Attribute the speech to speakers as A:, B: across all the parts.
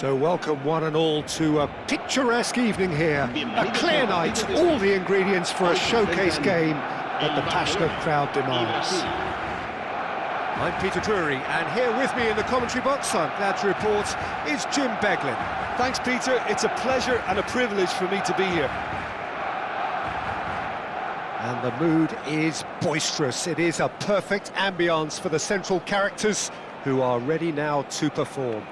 A: So welcome one and all to a picturesque evening here. A clear night, all the ingredients for a showcase game that the passionate crowd demands. I'm Peter Drury, and here with me in the commentary box, I'm glad to report, is Jim Beglin.
B: Thanks, Peter. It's a pleasure and a privilege for me to be here.
A: And the mood is boisterous. It is a perfect ambience for the central characters who are ready now to perform.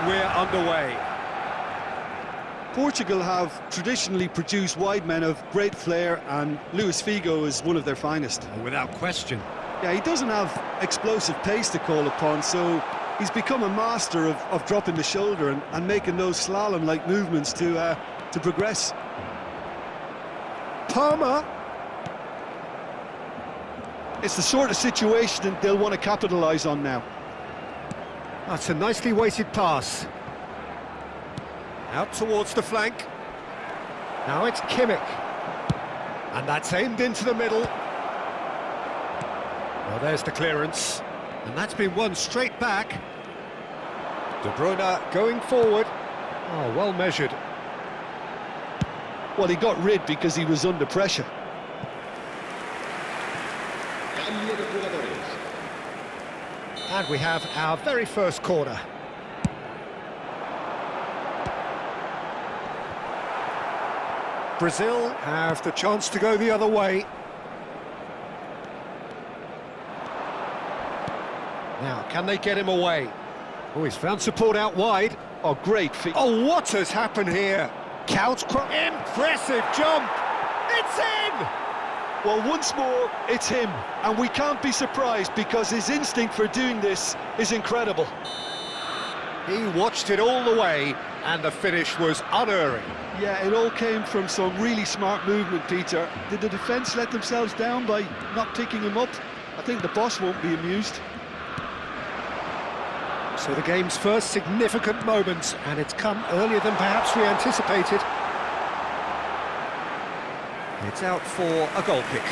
A: We're underway.
B: Portugal have traditionally produced wide men of great flair, and Luis Figo is one of their finest.
A: Without question.
B: Yeah, he doesn't have explosive pace to call upon, so he's become a master of dropping the shoulder and making those slalom-like movements to progress.
A: Palmer.
B: It's the sort of situation they'll want to capitalise on now.
A: That's a nicely weighted pass. Out towards the flank. Now it's Kimmich. And that's aimed into the middle. Well, there's the clearance. And that's been won straight back. De Bruyne going forward. Oh, well measured.
B: Well, he got rid because he was under pressure.
A: And we have our very first corner. Brazil have the chance to go the other way. Now, can they get him away? Oh, he's found support out wide.
B: Oh, great feet.
A: Oh, what has happened here? Couch cross. Impressive jump. It's in!
B: Well, once more, it's him, and we can't be surprised because his instinct for doing this is incredible.
A: He watched it all the way, and the finish was unerring.
B: Yeah, it all came from some really smart movement, Peter. Did the defence let themselves down by not picking him up? I think the boss won't be amused.
A: So the game's first significant moment, and it's come earlier than perhaps we anticipated. It's out for a goal kick.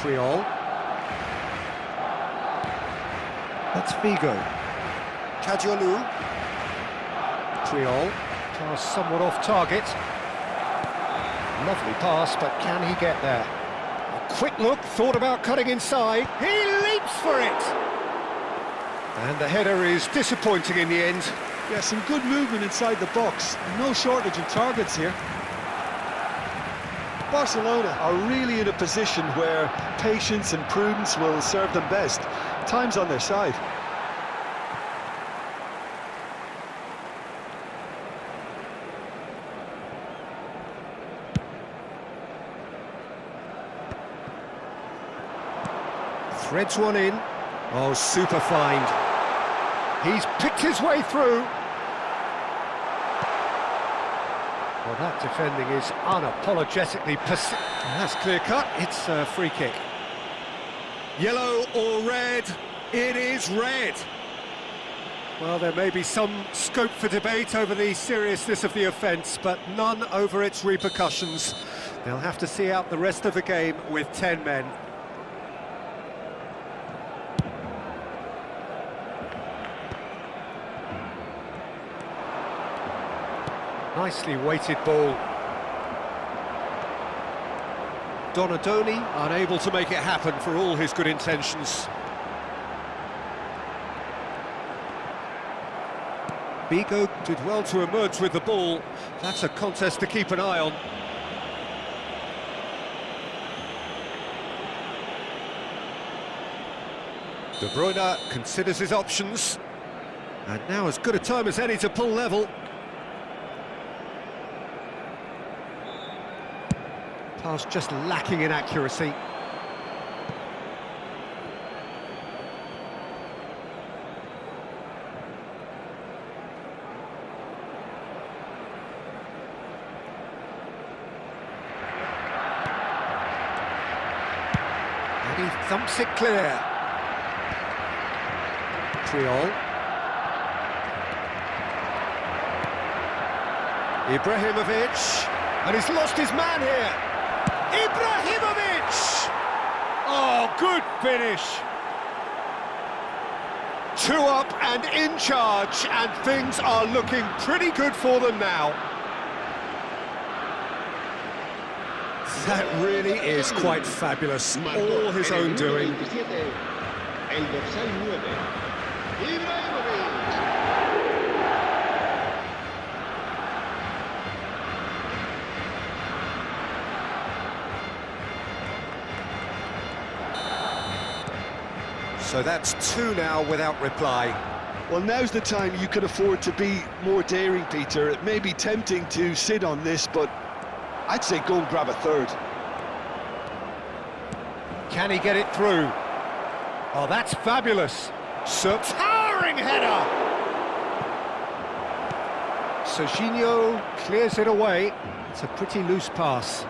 A: Triol. That's Vigo. Kadiolu. Triol. Pass somewhat off target. Lovely pass, but can he get there? A quick look, thought about cutting inside. He leaps for it! And the header is disappointing in the end.
B: Yeah, some good movement inside the box. No shortage of targets here. Barcelona are really in a position where patience and prudence will serve them best. Time's on their side.
A: Threads one in. Oh, super find. He's picked his way through. Well, that defending is unapologetically that's clear cut. It's a free kick. Yellow or red? It is red. Well, there may be some scope for debate over the seriousness of the offence, but none over its repercussions. They'll have to see out the rest of the game with 10 men. Nicely weighted ball. Donadoni unable to make it happen for all his good intentions. Vigo did well to emerge with the ball. That's a contest to keep an eye on. De Bruyne considers his options. And now as good a time as any to pull level. Pass just lacking in accuracy. And he thumps it clear. Triol. Ibrahimovic. And he's lost his man here. Ibrahimovic! Oh, good finish. 2 up and in charge, and things are looking pretty good for them now. That really is quite fabulous. All his own doing. So that's 2 now without reply.
B: Well, now's the time you can afford to be more daring, Peter. It may be tempting to sit on this, but I'd say go and grab a third.
A: Can he get it through? Oh, that's fabulous. Towering header! Serginho clears it away. It's a pretty loose pass.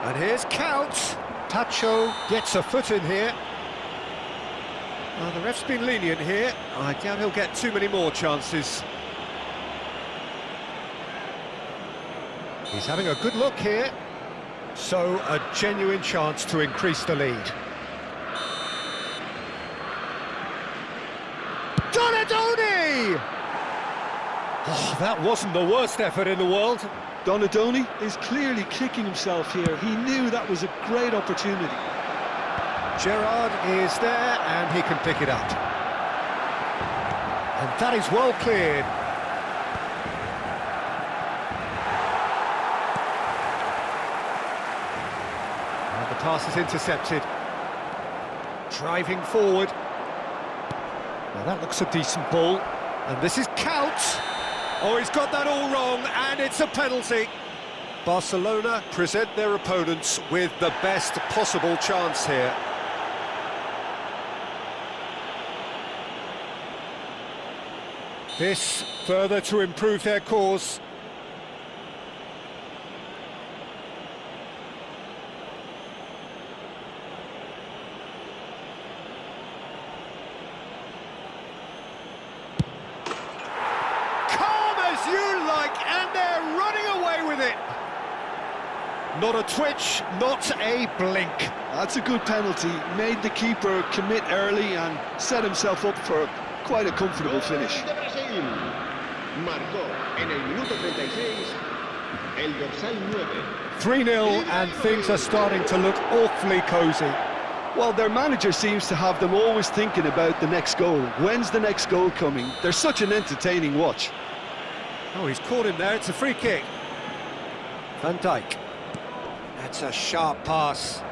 A: And here's Couch. Pacho gets a foot in here. Well, the ref's been lenient here. I doubt he'll get too many more chances. He's having a good look here. So, a genuine chance to increase the lead. Donadoni! Oh, that wasn't the worst effort in the world.
B: Donadoni is clearly kicking himself here. He knew that was a great opportunity.
A: Gerrard is there, and he can pick it up. And that is well cleared. And the pass is intercepted. Driving forward. Now that looks a decent ball. And this is Couch. Oh, he's got that all wrong, and it's a penalty. Barcelona present their opponents with the best possible chance here. This further to improve their cause. Calm as you like, and they're running away with it. Not a twitch, not a blink.
B: That's a good penalty. Made the keeper commit early and set himself up for quite a comfortable finish.
C: Marcó en el minuto 36 el dorsal 9.
A: 3-0 and things are starting to look awfully cosy.
B: Well, their manager seems to have them always thinking about the next goal. When's the next goal coming? They're such an entertaining watch.
A: Oh, he's caught him there, it's a free kick. Van Dijk. That's a sharp pass.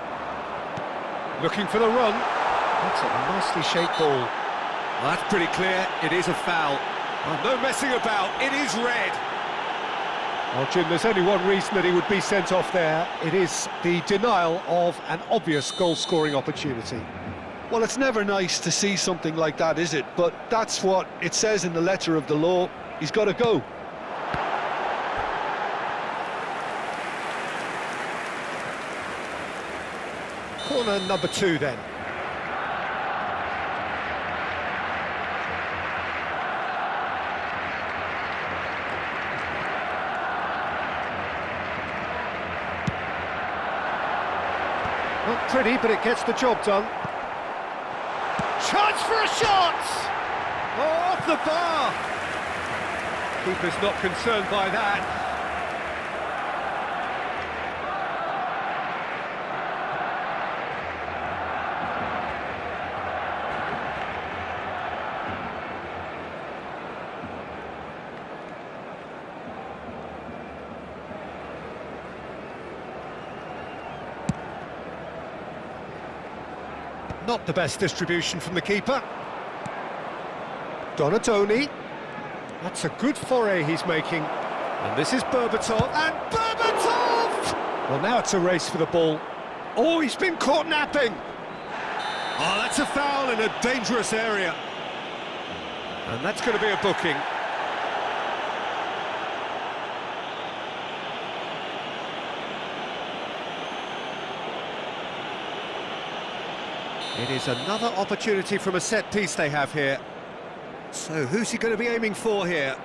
A: Looking for the run. That's a nicely shaped ball. Well, that's pretty clear, it is a foul. Oh, no messing about, it is red. Well, Jim, there's only one reason that he would be sent off there. It is the denial of an obvious goal-scoring opportunity.
B: Well, it's never nice to see something like that, is it? But that's what it says in the letter of the law. He's got to go.
A: Corner number 2 then. Not pretty, but it gets the job done. Chance for a shot! Oh, off the bar! Keeper's not concerned by that. Not the best distribution from the keeper. Donatoni. That's a good foray he's making. And this is Berbatov. And Berbatov! Well, now it's a race for the ball. Oh, he's been caught napping. Oh, that's a foul in a dangerous area. And that's going to be a booking. It is another opportunity from a set piece they have here. So who's he going to be aiming for here?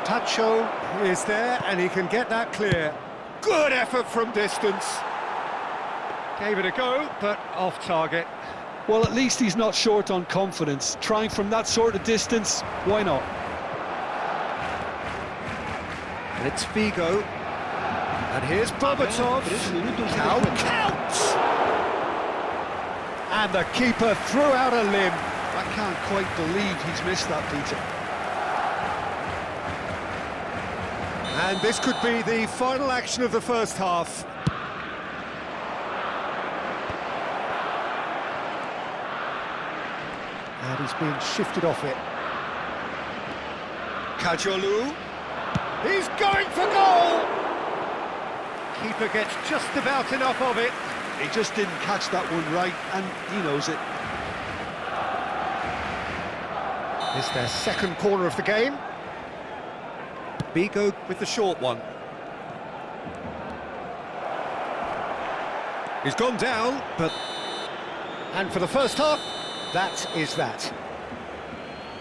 A: Tacho is there and he can get that clear. Good effort from distance. Gave it a go, but off target.
B: Well, at least he's not short on confidence. Trying from that sort of distance, why not?
A: And it's Figo. And here's Berbatov. Count! And the keeper threw out a limb.
B: I can't quite believe he's missed that, Peter.
A: And this could be the final action of the first half. And he's being shifted off it. Kajolu. He's going for goal! Keeper gets just about enough of it.
B: He just didn't catch that one right, and he knows it.
A: It's their second corner of the game. Bigo with the short one. He's gone down, but... And for the first half, that is that.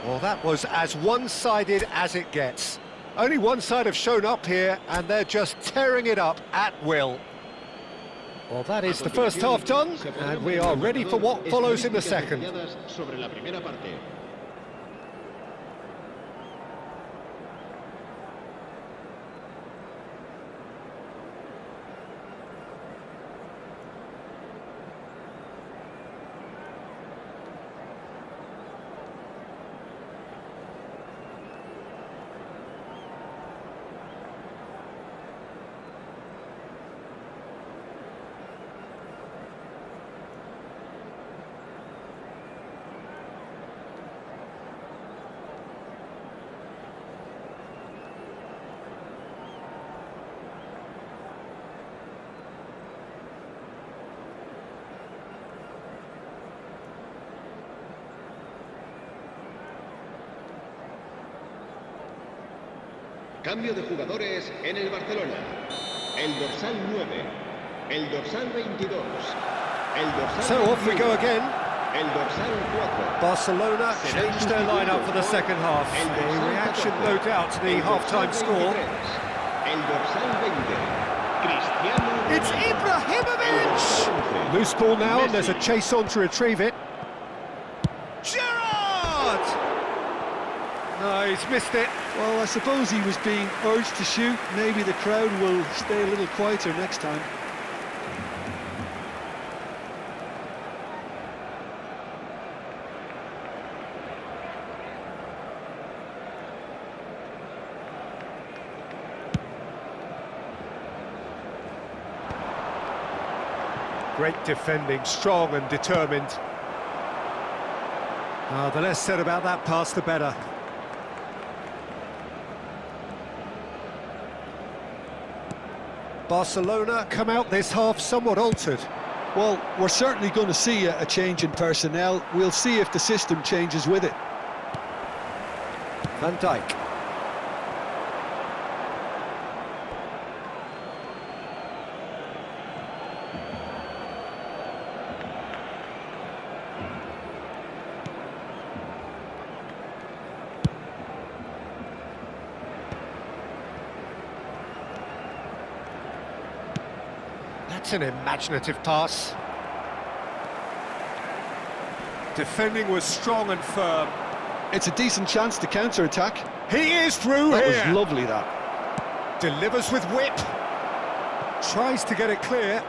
A: Well, that was as one-sided as it gets. Only one side have shown up here, and they're just tearing it up at will. Well, that is the first half done, and we are ready for what follows in the second.
C: Cambio de jugadores en el Barcelona. El dorsal 9, el dorsal 22, el dorsal...
A: So off we go again.
C: El dorsal 4.
A: Barcelona changed their lineup for the second half. A reaction, no doubt, to the half-time score.
C: El dorsal 20. Cristiano.
A: It's Ibrahimovic! Loose ball now, and there's a chase on to retrieve it. Gerrard! No, he's missed it.
B: Well, I suppose he was being urged to shoot. Maybe the crowd will stay a little quieter next time.
A: Great defending, strong and determined. The less said about that pass, the better. Barcelona come out this half somewhat altered.
B: Well, we're certainly going to see a change in personnel. We'll see if the system changes with it.
A: Van Dijk. That's an imaginative pass. Defending was strong and firm.
B: It's a decent chance to counter-attack.
A: He is through
B: That
A: here.
B: was lovely, that.
A: Delivers with whip. Tries to get it clear.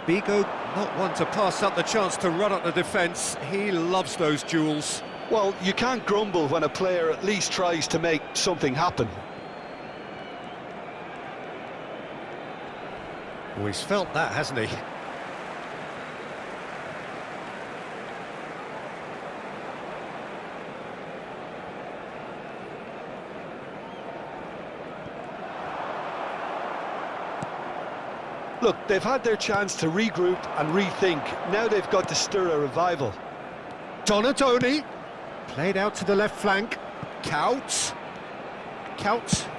A: Bigo, not one to pass up the chance to run up the defence. He loves those duels.
B: Well, you can't grumble when a player at least tries to make something happen.
A: Oh, he's felt that, hasn't he?
B: Look, they've had their chance to regroup and rethink. Now they've got to stir a revival.
A: Donatoni. Played out to the left flank. Counts.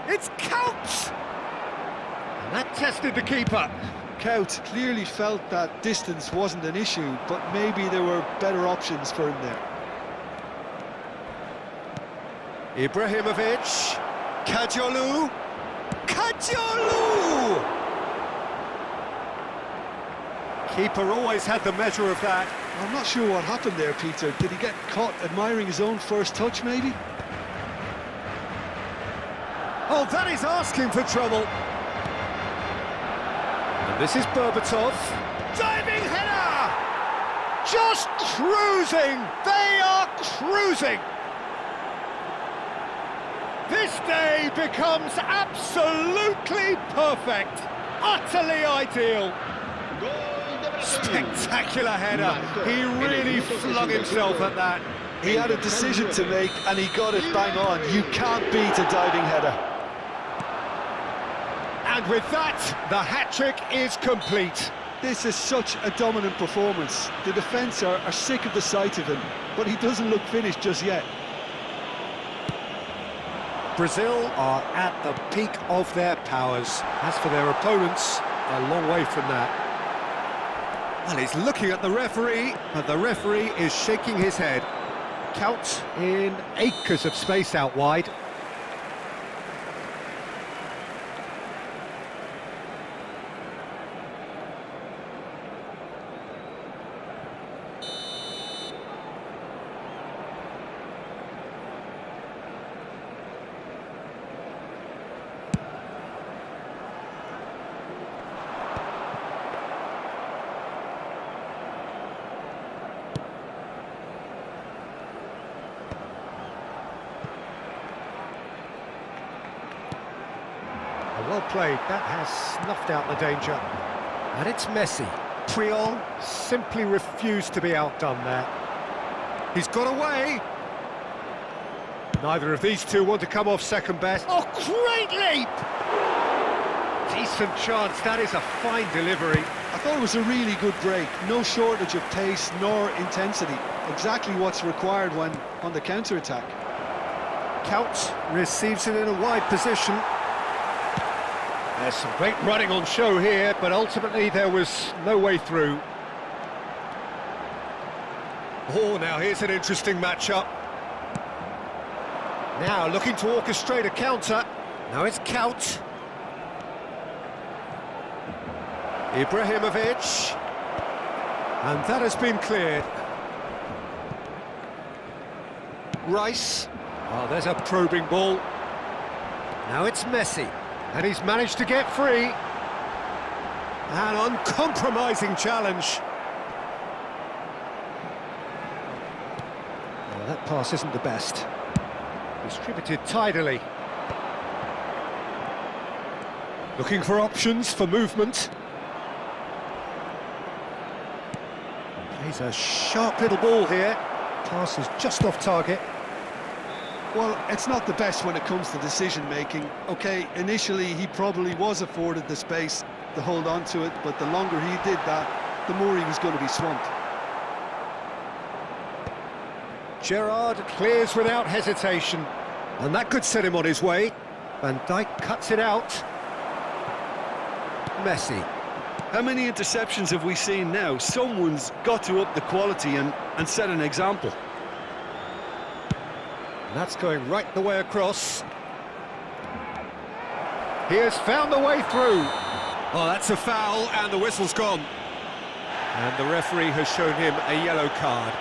A: It's Counts! And that tested the keeper.
B: Kaut clearly felt that distance wasn't an issue, but maybe there were better options for him there.
A: Ibrahimovic. Kajolu. Keeper always had the measure of that.
B: I'm not sure what happened there, Peter. Did he get caught admiring his own first touch, maybe?
A: Oh, that is asking for trouble. And this is Berbatov. Diving header! Just cruising! They are cruising! This day becomes absolutely perfect. Utterly ideal. Spectacular header. He really flung himself at that.
B: He had a decision to make and he got it bang on. You can't beat a diving header.
A: And with that, the hat-trick is complete.
B: This is such a dominant performance. The defence are sick of the sight of him, but he doesn't look finished just yet.
A: Brazil are at the peak of their powers. As for their opponents, a long way from that. Well, he's looking at the referee, but the referee is shaking his head. Count in acres of space out wide. Well played, that has snuffed out the danger. And it's Messi. Puyol simply refused to be outdone there. He's got away. Neither of these two want to come off second best. Oh, great leap! Decent chance, that is a fine delivery.
B: I thought it was a really good break. No shortage of pace nor intensity. Exactly what's required when on the counter-attack.
A: Count receives it in a wide position. There's some great running on show here, but ultimately there was no way through. Oh, now here's an interesting matchup. Now looking to orchestrate a counter. Now it's Kaut. Ibrahimovic. And that has been cleared. Rice. Oh, there's a probing ball. Now it's Messi. And he's managed to get free. An uncompromising challenge. Well, that pass isn't the best. Distributed tidily. Looking for options for movement. Plays a sharp little ball here. Pass is just off target.
B: Well, it's not the best when it comes to decision-making. OK, initially he probably was afforded the space to hold on to it, but the longer he did that, the more he was going to be swamped.
A: Gerrard clears without hesitation, and that could set him on his way. Van Dijk cuts it out. Messi.
B: How many interceptions have we seen now? Someone's got to up the quality and set an example.
A: And that's going right the way across. He has found the way through. Oh, that's a foul, and the whistle's gone. And the referee has shown him a yellow card.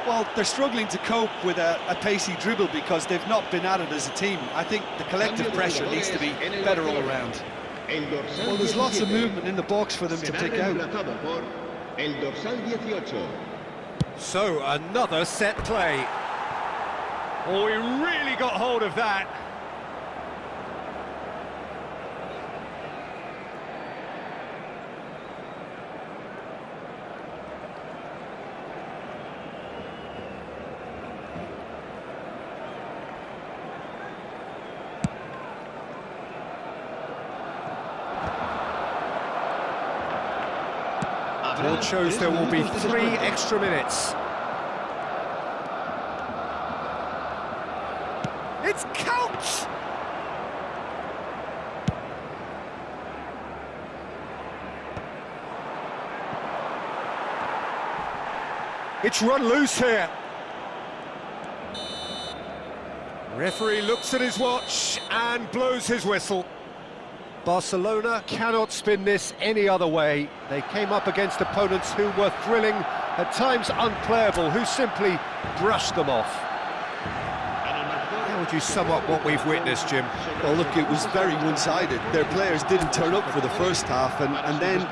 B: Well, they're struggling to cope with a pacey dribble because they've not been at it as a team. I think the collective pressure needs to be better all around. Well, there's lots of movement in the box for them to pick out.
A: So, another set play. Oh, he really got hold of that. Board shows there will be 3 extra minutes. It's Kaut! It's run loose here. Referee looks at his watch and blows his whistle. Barcelona cannot spin this any other way. They came up against opponents who were thrilling, at times unplayable, who simply brushed them off. How would you sum up what we've witnessed, Jim?
B: Well, look, it was very one-sided. Their players didn't turn up for the first half, and then